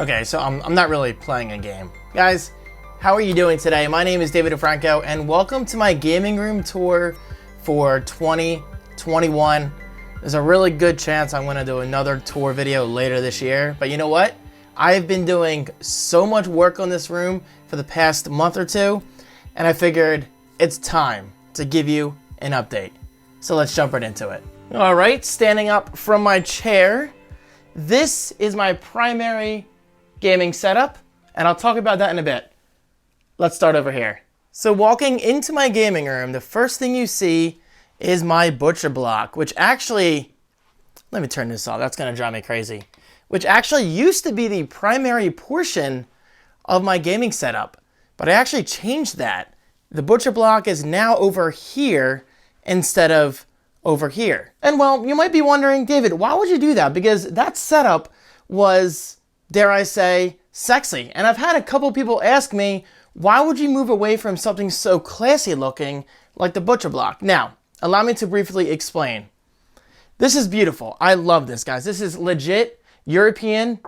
Okay, so I'm not really playing a game. Guys, how are you doing today? My name is David Franco, and welcome to my gaming room tour for 2021. There's a really good chance I'm gonna do another tour video later this year, but you know what? I've been doing so much work on this room for the past month or two, and I figured it's time to give you an update. So let's jump right into it. All right, standing up from my chair, this is my primary gaming setup, and I'll talk about that in a bit. Let's start over here. So walking into my gaming room, the first thing you see is my butcher block, which actually, let me turn this off, that's gonna drive me crazy, which actually used to be the primary portion of my gaming setup, but I actually changed that. The butcher block is now over here instead of over here. And well, you might be wondering, David, why would you do that? Because that setup was, dare I say, sexy. And I've had a couple people ask me, why would you move away from something so classy looking like the butcher block? Now, allow me to briefly explain. This is beautiful. I love this, guys. This is legit European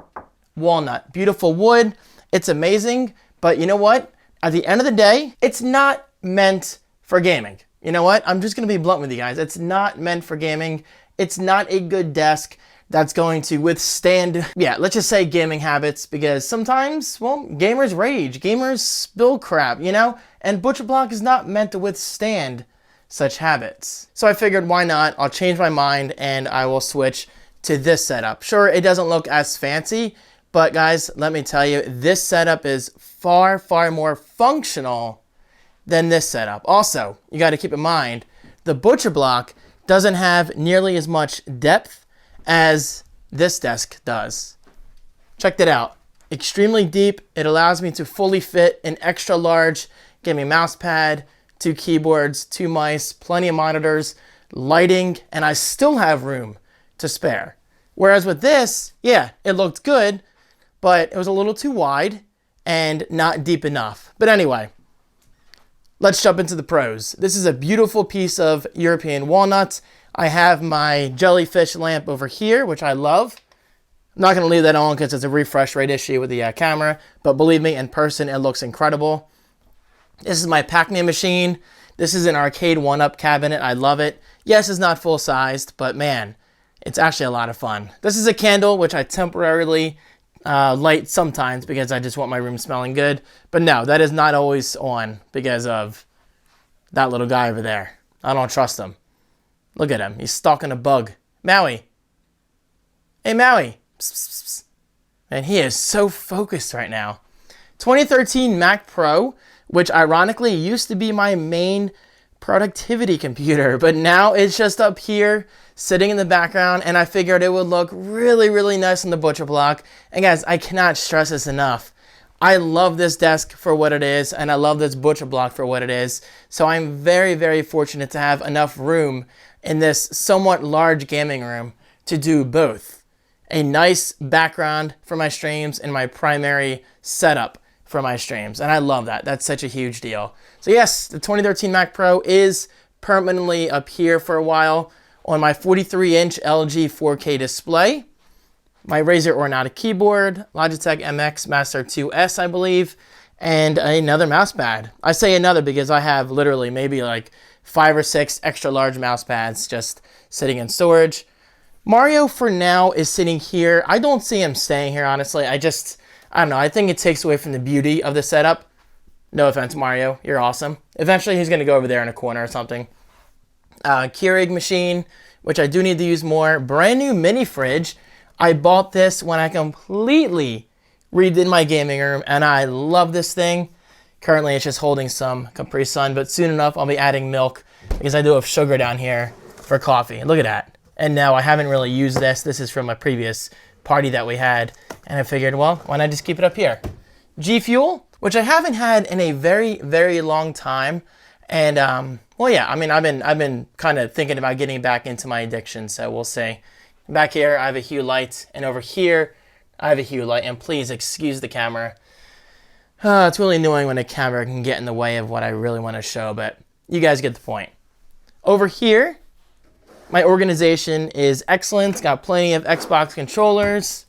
walnut. Beautiful wood. It's amazing. But you know what? At the end of the day, it's not meant for gaming. You know what? I'm just going to be blunt with you guys. It's not meant for gaming. It's not a good desk that's going to withstand, let's just say gaming habits, because sometimes, well, gamers rage, gamers spill crap, you know? And butcher block is not meant to withstand such habits. So I figured, why not? I'll change my mind and I will switch to this setup. Sure, it doesn't look as fancy, but guys, let me tell you, this setup is far, far more functional than this setup. Also, you got to keep in mind, the butcher block doesn't have nearly as much depth as this desk does. Check that out. Extremely deep. It allows me to fully fit an extra large gaming mouse pad, 2 keyboards, 2 mice, plenty of monitors, lighting, and I still have room to spare. Whereas with this, yeah, it looked good, but it was a little too wide and not deep enough. But anyway, let's jump into the pros. This is a beautiful piece of European walnut. I have my jellyfish lamp over here, which I love. I'm not going to leave that on because it's a refresh rate issue with the camera, but believe me, in person, it looks incredible. This is my Pac-Man Machine. This is an arcade one-up cabinet. I love it. Yes, it's not full-sized, but man, it's actually a lot of fun. This is a candle, which I temporarily light sometimes because I just want my room smelling good. But no, that is not always on because of that little guy over there. I don't trust him. Look at him. He's stalking a bug. Maui. Hey, Maui. Psst, psst, psst. And he is so focused right now. 2013 Mac Pro, which ironically used to be my main productivity computer, but now it's just up here sitting in the background, and I figured it would look really, really nice on the butcher block. And guys, I cannot stress this enough. I love this desk for what it is, and I love this butcher block for what it is. So I'm very, very fortunate to have enough room in this somewhat large gaming room to do both. A nice background for my streams and my primary setup for my streams. And I love that. That's such a huge deal. So yes, the 2013 Mac Pro is permanently up here for a while on my 43-inch LG 4K display. My Razer Ornata keyboard, Logitech MX Master 2S, I believe, and another mouse pad. I say another because I have literally maybe like 5 or 6 extra large mouse pads just sitting in storage. Mario for now is sitting here. I don't see him staying here, honestly. I don't know. I think it takes away from the beauty of the setup. No offense, Mario. You're awesome. Eventually, he's going to go over there in a corner or something. Keurig Machine, which I do need to use more. Brand new mini fridge. I bought this when I completely redid my gaming room, and I love this thing. Currently, it's just holding some Capri Sun, but soon enough, I'll be adding milk because I do have sugar down here for coffee. Look at that. And now I haven't really used this. This is from a previous party that we had, and I figured, well, why not just keep it up here? G Fuel, which I haven't had in a very, very long time, and well, yeah, I mean, I've been kind of thinking about getting back into my addiction, so we'll see. Back here, I have a Hue Light, and over here, I have a Hue Light, and please excuse the camera. It's really annoying when a camera can get in the way of what I really want to show, but you guys get the point. Over here, my organization is excellent. It's got plenty of Xbox controllers.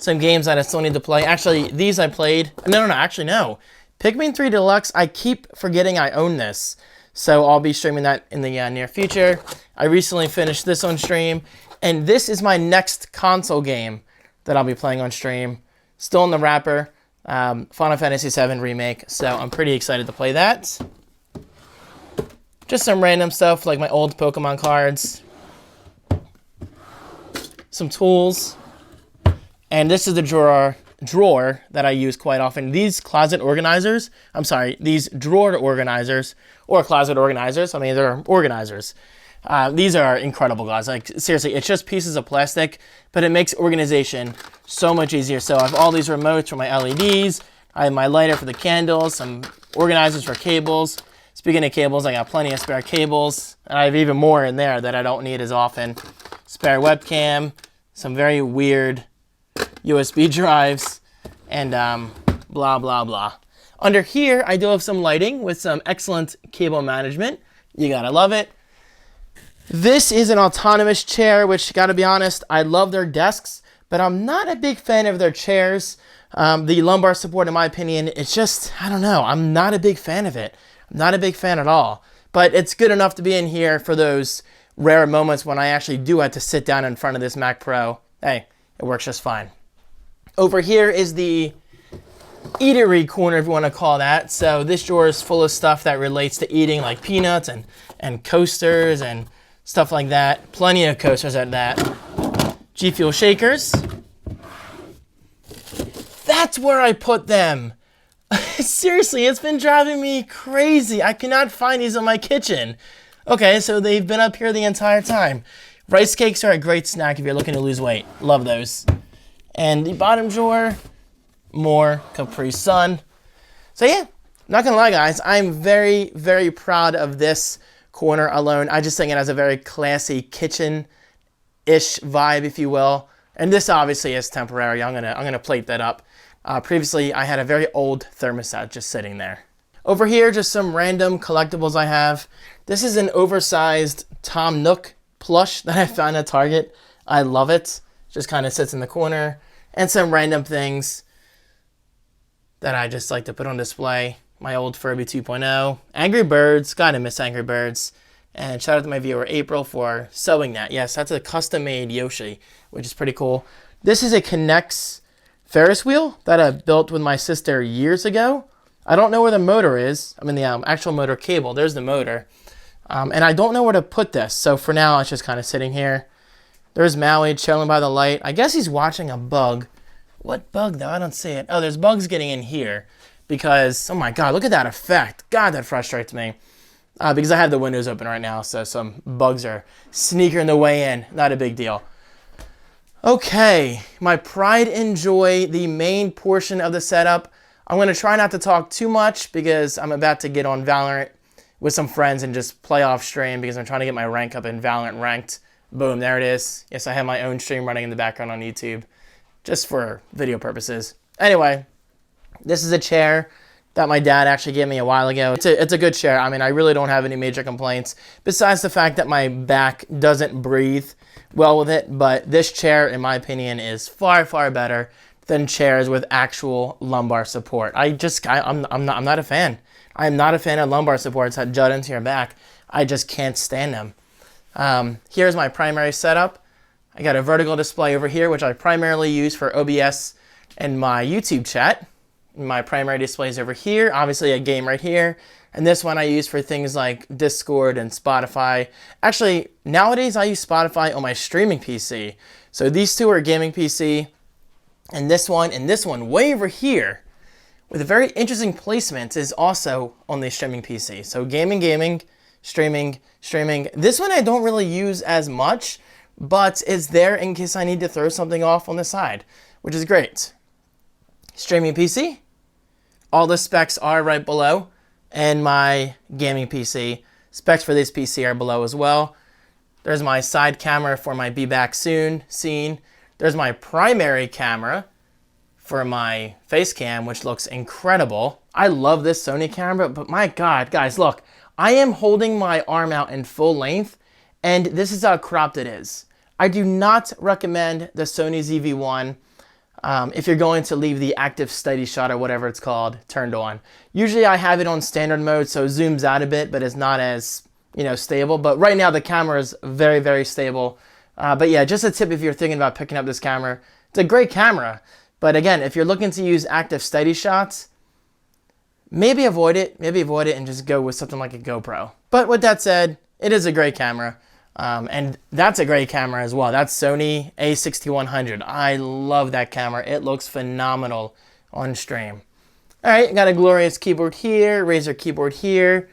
some games that I still need to play. Actually, these I played. No, actually, no. Pikmin 3 Deluxe, I keep forgetting I own this. So I'll be streaming that in the near future. I recently finished this on stream. And this is my next console game that I'll be playing on stream. Still in the wrapper. Final Fantasy VII Remake. So I'm pretty excited to play that. Just some random stuff like my old Pokemon cards. Some tools. And this is the drawer that I use quite often. These closet organizers, these drawer organizers, or closet organizers, I mean, they're organizers. These are incredible, guys. Like, seriously, it's just pieces of plastic, but it makes organization so much easier. So I have all these remotes for my LEDs. I have my lighter for the candles, some organizers for cables. Speaking of cables, I got plenty of spare cables. And I have even more in there that I don't need as often. Spare webcam, some very weird USB drives, and blah, blah, blah. Under here, I do have some lighting with some excellent cable management. You gotta love it. This is an autonomous chair, which, gotta be honest, I love their desks, but I'm not a big fan of their chairs. The lumbar support, in my opinion, it's just, I don't know, I'm not a big fan of it. I'm not a big fan at all. But it's good enough to be in here for those rare moments when I actually do have to sit down in front of this Mac Pro. Hey, it works just fine. Over here is the Eatery Corner, if you want to call that. So this drawer is full of stuff that relates to eating, like peanuts and coasters and stuff like that. Plenty of coasters at that. G Fuel shakers. That's where I put them. Seriously, it's been driving me crazy. I cannot find these in my kitchen. Okay, so they've been up here the entire time. Rice cakes are a great snack if you're looking to lose weight. Love those. And the bottom drawer, more Capri Sun. So yeah, not gonna lie, guys, I'm very, very proud of this corner alone. I just think it has a very classy kitchen-ish vibe, if you will. And this obviously is temporary. I'm gonna plate that up. Previously, I had a very old thermostat just sitting there. Over here, just some random collectibles I have. This is an oversized Tom Nook plush that I found at Target. I love it. Just kind of sits in the corner. And some random things that I just like to put on display. My old Furby 2.0. Angry Birds. Gotta miss Angry Birds. And shout out to my viewer April for sewing that. Yes, that's a custom-made Yoshi, which is pretty cool. This is a K'NEX Ferris wheel that I built with my sister years ago. I don't know where the motor is. I mean, the actual motor cable. There's the motor. And I don't know where to put this. So for now, it's just kind of sitting here. There's Maui chilling by the light. I guess he's watching a bug. What bug, though? I don't see it. Oh, there's bugs getting in here. Because, oh my God, look at that effect. God, that frustrates me. Because I have the windows open right now, so some bugs are sneaking their way in. Not a big deal. Okay, my pride and joy, the main portion of the setup. I'm going to try not to talk too much because I'm about to get on Valorant with some friends and just play off stream because I'm trying to get my rank up in Valorant Ranked. Boom, there it is. Yes, I have my own stream running in the background on YouTube just for video purposes. Anyway, this is a chair that my dad actually gave me a while ago. It's a good chair. I mean, I really don't have any major complaints besides the fact that my back doesn't breathe well with it. But this chair, in my opinion, is far, far better than chairs with actual lumbar support. I'm not a fan. I'm not a fan of lumbar supports that jut into your back. I just can't stand them. Here's my primary setup. I got a vertical display over here, which I primarily use for OBS and my YouTube chat. My primary display is over here. Obviously, a game right here. And this one I use for things like Discord and Spotify. Actually, nowadays I use Spotify on my streaming PC. So these two are gaming PC. And this one way over here with a very interesting placement is also on the streaming PC. So gaming, streaming. This one I don't really use as much, but it's there in case I need to throw something off on the side, which is great. Streaming PC. All the specs are right below. And my gaming PC. Specs for this PC are below as well. There's my side camera for my Be Back Soon scene. There's my primary camera for my face cam, which looks incredible. I love this Sony camera, but my God, guys, look. I am holding my arm out in full length, and this is how cropped it is. I do not recommend the Sony ZV-1 if you're going to leave the active steady shot or whatever it's called turned on. Usually I have it on standard mode, so it zooms out a bit, but it's not as, stable. But right now the camera is very, very stable. But yeah, just a tip if you're thinking about picking up this camera. It's a great camera, but again, if you're looking to use active steady shots, maybe avoid it and just go with something like a GoPro. But with that said, it is a great camera. And that's a great camera as well. That's Sony a6100. I love that camera. It looks phenomenal on stream. All right, got a glorious keyboard here, Razer keyboard here,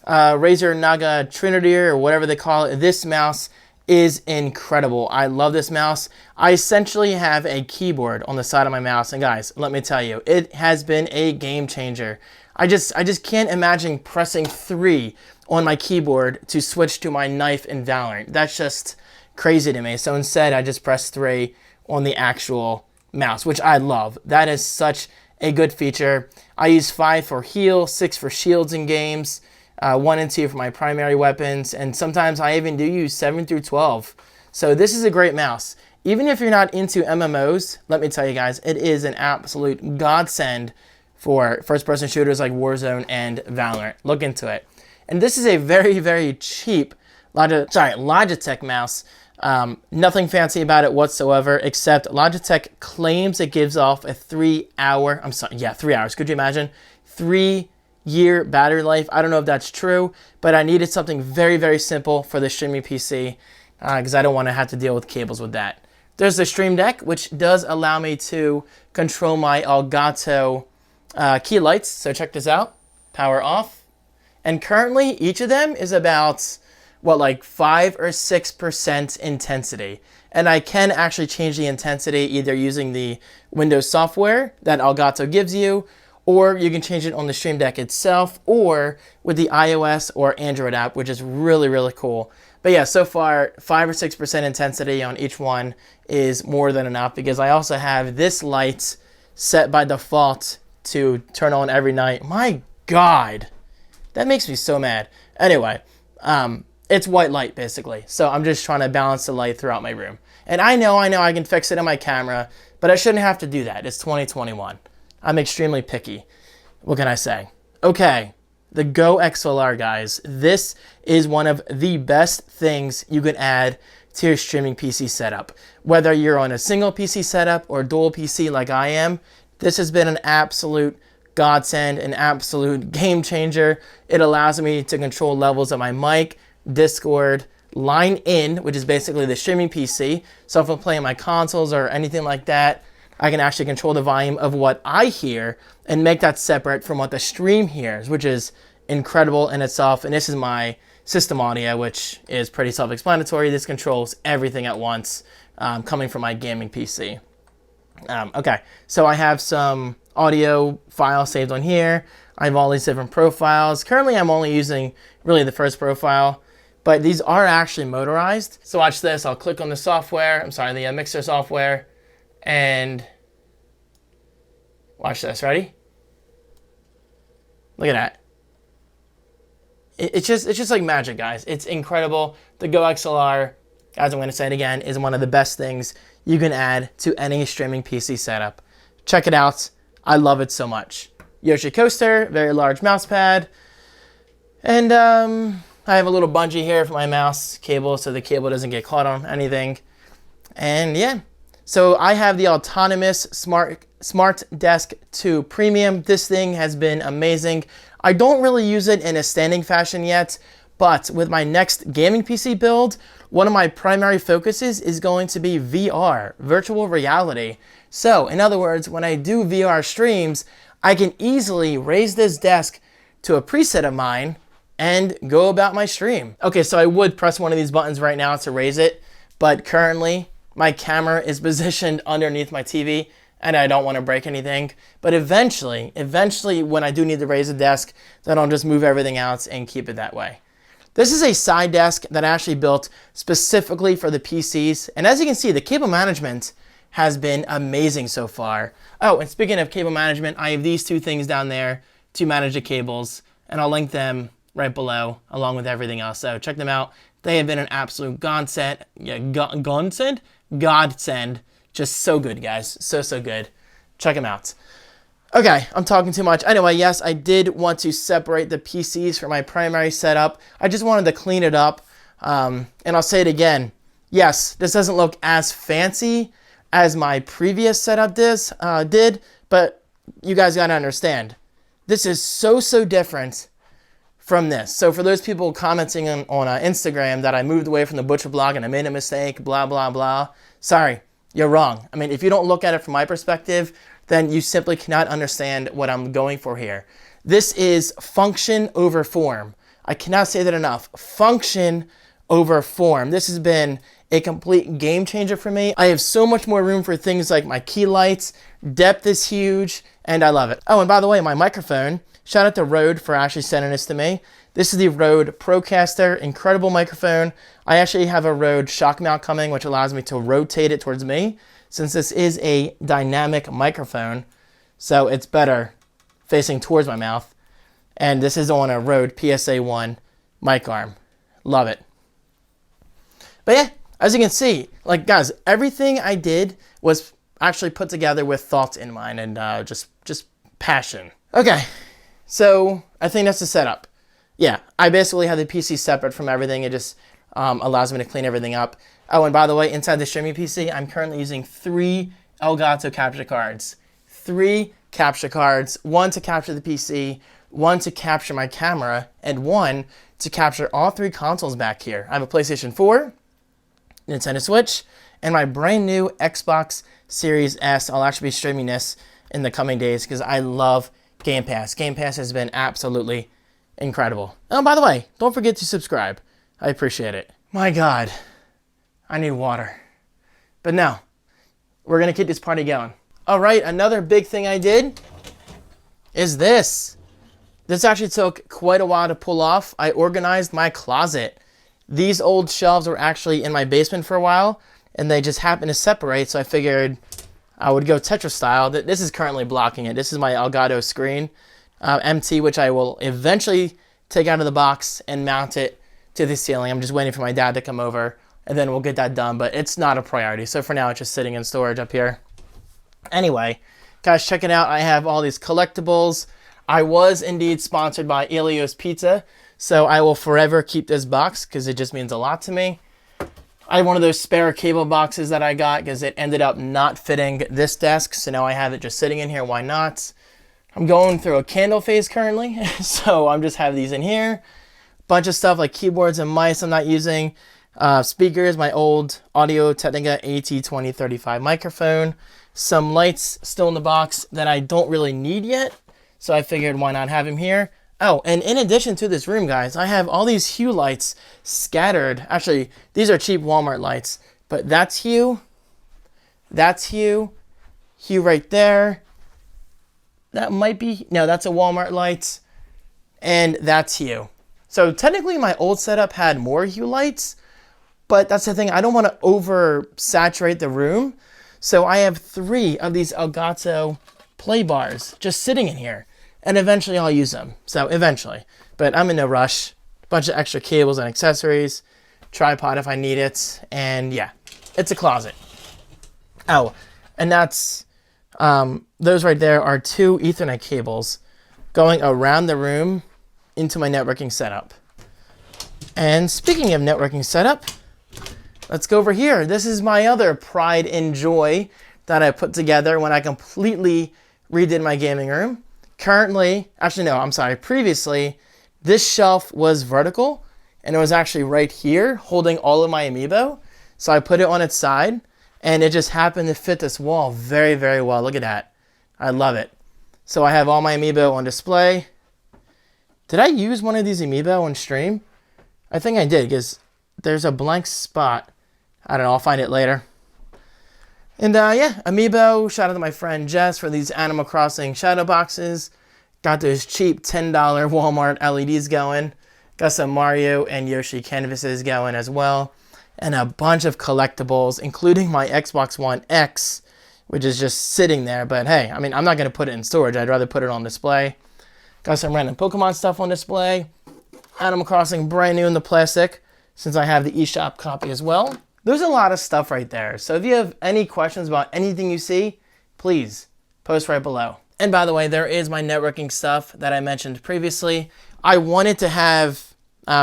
Razer Naga Trinity or whatever they call it. This mouse is incredible. I love this mouse. I essentially have a keyboard on the side of my mouse, and guys, let me tell you, it has been a game changer. I just can't imagine pressing 3 on my keyboard to switch to my knife in Valorant. That's just crazy to me. So instead, I just press 3 on the actual mouse, which I love. That is such a good feature. I use 5 for heal, 6 for shields in games, 1 and 2 for my primary weapons, and sometimes I even do use 7 through 12. So this is a great mouse. Even if you're not into MMOs, let me tell you guys, it is an absolute godsend for first-person shooters like Warzone and Valorant. Look into it. And this is a very, very cheap Logitech mouse. Nothing fancy about it whatsoever, except Logitech claims it gives off a 3 hours. Could you imagine? 3-year battery life. I don't know if that's true, but I needed something very, very simple for the streaming PC because I don't want to have to deal with cables with that. There's the Stream Deck, which does allow me to control my Elgato key lights. So check this out. Power off. And currently, each of them is about, 5 or 6% intensity. And I can actually change the intensity either using the Windows software that Elgato gives you, or you can change it on the Stream Deck itself, or with the iOS or Android app, which is really, really cool. But yeah, so far, 5 or 6% intensity on each one is more than enough, because I also have this light set by default to turn on every night. My God, that makes me so mad. Anyway, it's white light basically. So I'm just trying to balance the light throughout my room. And I know I can fix it on my camera, but I shouldn't have to do that. It's 2021. I'm extremely picky. What can I say? Okay, the Go XLR, guys. This is one of the best things you can add to your streaming PC setup. Whether you're on a single PC setup or dual PC like I am, this has been an absolute godsend, an absolute game changer. It allows me to control levels of my mic, Discord, line in, which is basically the streaming PC. So if I'm playing my consoles or anything like that, I can actually control the volume of what I hear and make that separate from what the stream hears, which is incredible in itself. And this is my system audio, which is pretty self-explanatory. This controls everything at once, coming from my gaming PC. Okay, so I have some audio files saved on here. I have all these different profiles. Currently, I'm only using really the first profile, but these are actually motorized. So watch this. I'll click on the software. The mixer software, and watch this. Ready? Look at that. It's just like magic, guys. It's incredible. The Go XLR, guys, I'm going to say it again, is one of the best things you can add to any streaming PC setup. Check it out. I love it so much. Yoshi coaster, very large mouse pad. And I have a little bungee here for my mouse cable so the cable doesn't get caught on anything. And yeah, so I have the autonomous Smart Desk 2 Premium. This thing has been amazing. I don't really use it in a standing fashion yet, but with my next gaming PC build, one of my primary focuses is going to be VR, virtual reality. So in other words, when I do VR streams, I can easily raise this desk to a preset of mine and go about my stream. Okay, so I would press one of these buttons right now to raise it, but currently my camera is positioned underneath my TV and I don't want to break anything. But eventually, when I do need to raise the desk, then I'll just move everything out and keep it that way. This is a side desk that I actually built specifically for the PCs. And as you can see, the cable management has been amazing so far. Oh, and speaking of cable management, I have these two things down there to manage the cables, and I'll link them right below along with everything else. So check them out. They have been an absolute godsend Just so good, guys. So good. Check them out. Okay, I'm talking too much. Anyway, yes, I did want to separate the PCs for my primary setup. I just wanted to clean it up. And I'll say it again. Yes, this doesn't look as fancy as my previous setup did, but you guys gotta understand. This is so different from this. So for those people commenting on Instagram that I moved away from the butcher blog and I made a mistake, blah, blah, blah. Sorry, you're wrong. I mean, if you don't look at it from my perspective, then you simply cannot understand what I'm going for here. This is function over form. I cannot say that enough. Function over form. This has been a complete game changer for me. I have so much more room for things like my key lights. Depth is huge, and I love it. Oh, and by the way, my microphone, shout out to Rode for actually sending this to me. This is the Rode Procaster, incredible microphone. I actually have a Rode shock mount coming, which allows me to rotate it towards me, since this is a dynamic microphone, so it's better facing towards my mouth. And this is on a Rode PSA-1 mic arm. Love it. But yeah, as you can see, like guys, everything I did was actually put together with thoughts in mind and just passion. Okay, so I think that's the setup. Yeah, I basically have the PC separate from everything. It just allows me to clean everything up. Oh, and by the way, inside the streaming PC, I'm currently using 3 Elgato capture cards. 3 capture cards, 1 to capture the PC, 1 to capture my camera, and 1 to capture all 3 consoles back here. I have a PlayStation 4, Nintendo Switch, and my brand new Xbox Series S. I'll actually be streaming this in the coming days because I love Game Pass. Game Pass has been absolutely incredible. Oh, by the way, don't forget to subscribe. I appreciate it. My God, I need water. But no, we're going to keep this party going. All right, another big thing I did is this. This actually took quite a while to pull off. I organized my closet. These old shelves were actually in my basement for a while, and they just happened to separate, so I figured I would go Tetris style. This is currently blocking it. This is my Elgato screen, MT, which I will eventually take out of the box and mount it to the ceiling. I'm just waiting for my dad to come over, and then we'll get that done, but it's not a priority. So for now, it's just sitting in storage up here. Anyway, guys, check it out. I have all these collectibles. I was indeed sponsored by Elio's Pizza, so I will forever keep this box because it just means a lot to me. I have one of those spare cable boxes that I got because it ended up not fitting this desk, so now I have it just sitting in here. Why not? I'm going through a candle phase currently, so I'm just have these in here. Bunch of stuff like keyboards and mice I'm not using. Speakers, my old Audio-Technica AT2035 microphone. Some lights still in the box that I don't really need yet, so I figured why not have them here. Oh, and in addition to this room, guys, I have all these Hue lights scattered. Actually, these are cheap Walmart lights, but that's Hue. That's Hue. Hue right there. That might be, no, that's a Walmart light. And that's Hue. So technically my old setup had more Hue lights, but that's the thing, I don't want to oversaturate the room. So I have 3 of these Elgato play bars just sitting in here. And eventually I'll use them. So eventually. But I'm in no rush. Bunch of extra cables and accessories. Tripod if I need it. And yeah, it's a closet. Oh, and that's, those right there are 2 Ethernet cables going around the room into my networking setup. And speaking of networking setup, let's go over here. This is my other pride and joy that I put together when I completely redid my gaming room. Currently, actually no, I'm sorry, previously, this shelf was vertical and it was actually right here holding all of my Amiibo. So I put it on its side and it just happened to fit this wall very, very well. Look at that. I love it. So I have all my Amiibo on display. Did I use one of these Amiibo on stream? I think I did because there's a blank spot. I don't know, I'll find it later. And yeah, Amiibo, shout out to my friend Jess for these Animal Crossing shadow boxes. Got those cheap $10 Walmart LEDs going. Got some Mario and Yoshi canvases going as well. And a bunch of collectibles, including my Xbox One X, which is just sitting there. But hey, I mean, I'm not going to put it in storage. I'd rather put it on display. Got some random Pokemon stuff on display. Animal Crossing brand new in the plastic, since I have the eShop copy as well. there's a lot of stuff right there. So if you have any questions about anything you see, please post right below. And by the way, there is my networking stuff that I mentioned previously. I wanted to have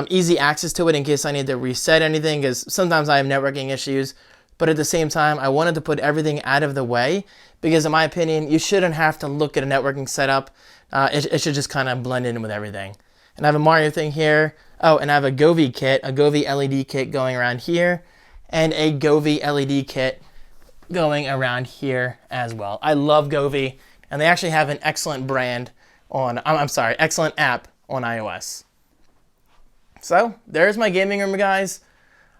easy access to it in case I need to reset anything, because sometimes I have networking issues. But at the same time, I wanted to put everything out of the way because, in my opinion, you shouldn't have to look at a networking setup. It should just kind of blend in with everything. And I have a Mario thing here. Oh, and I have a Govee kit, a Govee LED kit going around here, and a Govee LED kit going around here as well. I love Govee, and they actually have an excellent brand on, excellent app on iOS. So there's my gaming room, guys.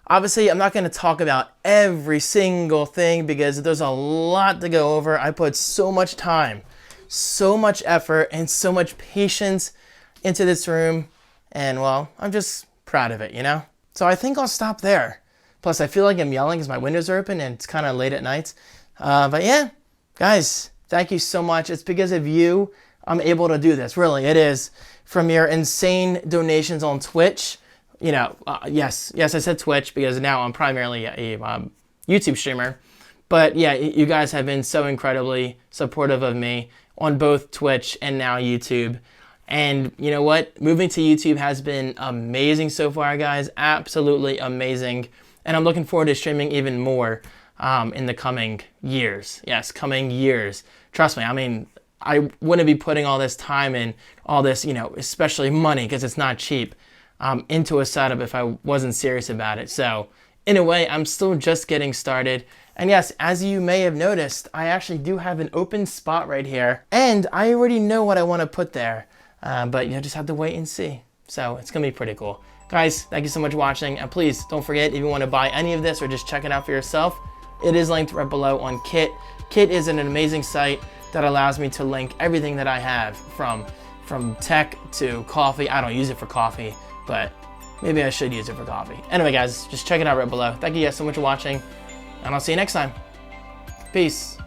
Obviously, I'm not going to talk about every single thing because there's a lot to go over. I put so much time, so much effort, and so much patience into this room. And, well, I'm just proud of it, you know? So I think I'll stop there. Plus, I feel like I'm yelling because my windows are open and it's kind of late at night. But, yeah, guys, thank you so much. It's because of you I'm able to do this. Really, it is. From your insane donations on Twitch. You know, yes, I said Twitch because now I'm primarily a YouTube streamer. But yeah, you guys have been so incredibly supportive of me on both Twitch and now YouTube. And you know what? Moving to YouTube has been amazing so far, guys. Absolutely amazing. And I'm looking forward to streaming even more in the coming years. Yes, coming years. Trust me, I mean, I wouldn't be putting all this time and all this, you know, especially money, because it's not cheap, into a setup if I wasn't serious about it. So in a way, I'm still just getting started. And yes, as you may have noticed, I actually do have an open spot right here, and I already know what I want to put there, but you just have to wait and see. So it's gonna be pretty cool. Guys, thank you so much for watching, and please don't forget, if you want to buy any of this or just check it out for yourself, it is linked right below on Kit. Kit is an amazing site that allows me to link everything that I have, from tech to coffee. I don't use it for coffee, but maybe I should use it for coffee. Anyway, guys, just check it out right below. Thank you guys so much for watching, and I'll see you next time. Peace.